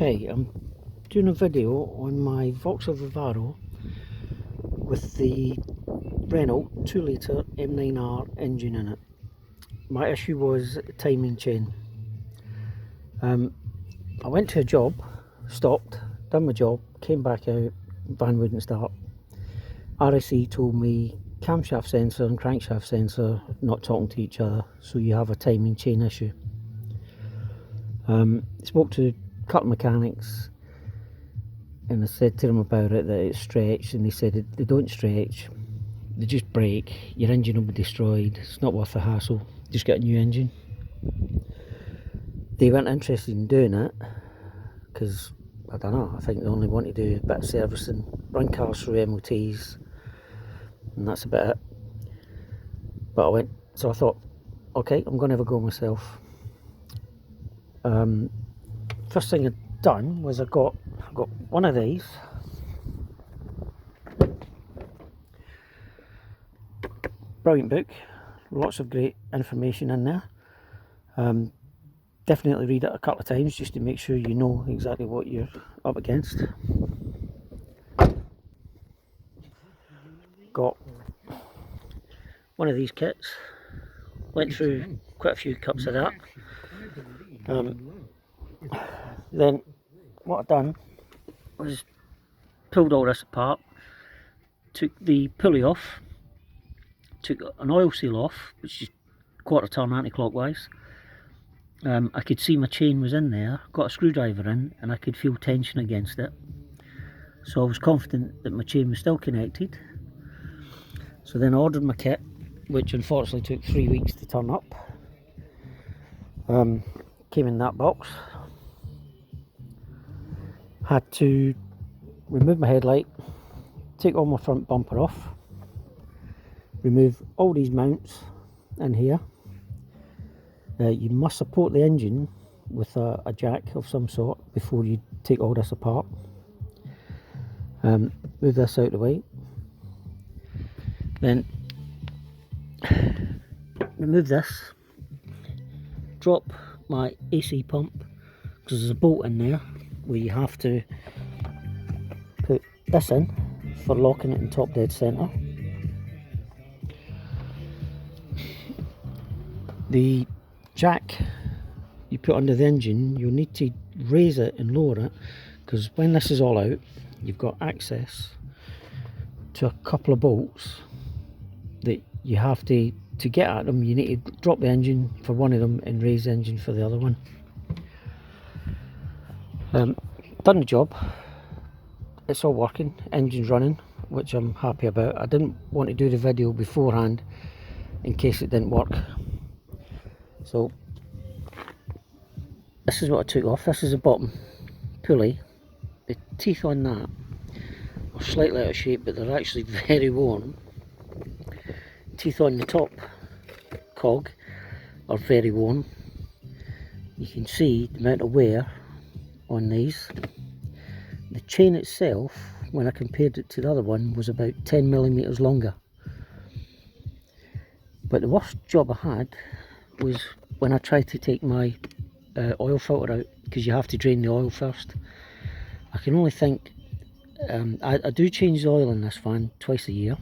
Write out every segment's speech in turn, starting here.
Okay, I'm doing a video on my Vauxhall Vivaro with the Renault 2 litre M9R engine in it. My issue was timing chain. I went to a job, stopped, done my job, came back out, van wouldn't start. RSE told me camshaft sensor and crankshaft sensor not talking to each other, so you have a timing chain issue. Spoke to a couple of mechanics and I said to them about it, that it's stretched, and they said they don't stretch, they just break, your engine will be destroyed, it's not worth the hassle, just get a new engine. They weren't interested in doing it because, I don't know, I think they only want to do a bit of servicing, run cars through MOTs, and that's about it. But I thought, okay, I'm going to have a go myself. First thing I'd done was I got one of these. Brilliant book, lots of great information in there. Definitely read it a couple of times just to make sure you know exactly what you're up against. Got one of these kits, went through quite a few cups of that. Then what I've done was pulled all this apart, took the pulley off, took an oil seal off, which is quarter turn anti-clockwise. I could see my chain was in there, got a screwdriver in, and I could feel tension against it. So I was confident that my chain was still connected. So then I ordered my kit, which unfortunately took 3 weeks to turn up. Came in that box. Had to remove my headlight, take all my front bumper off, remove all these mounts in here. You must support the engine with a jack of some sort before you take all this apart. Move this out of the way. Then remove this, drop my AC pump, because there's a bolt in there where you have to put this in for locking it in top dead centre. The jack you put under the engine, you'll need to raise it and lower it, because when this is all out, you've got access to a couple of bolts that you have to get at them. You need to drop the engine for one of them and raise the engine for the other one. Done the job, it's all working, engine's running, which I'm happy about. I didn't want to do the video beforehand in case it didn't work. So this is what I took off. This is the bottom pulley. The teeth on that are slightly out of shape, but they're actually very worn. Teeth on the top cog are very worn. You can see the amount of wear on these. The chain itself, when I compared it to the other one, was about 10mm longer. But the worst job I had was when I tried to take my oil filter out, because you have to drain the oil first. I can only think, I do change the oil in this van twice a year,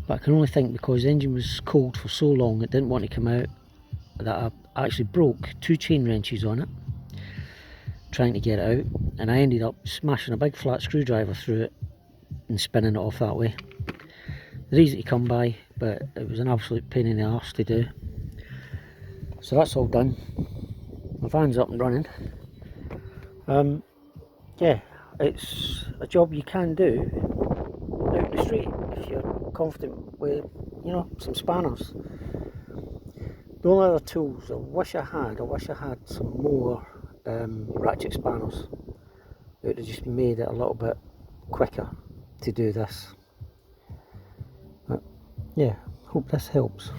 but I can only think because the engine was cold for so long it didn't want to come out, that I actually broke 2 chain wrenches on it trying to get it out, and I ended up smashing a big flat screwdriver through it and spinning it off that way. They're easy to come by, but it was an absolute pain in the arse to do. So that's all done. My van's up and running. Yeah, it's a job you can do out in the street if you're confident with, you know, some spanners. The only other tools I wish I had some more ratchet spanners. It would have just made it a little bit quicker to do this. But yeah, hope this helps.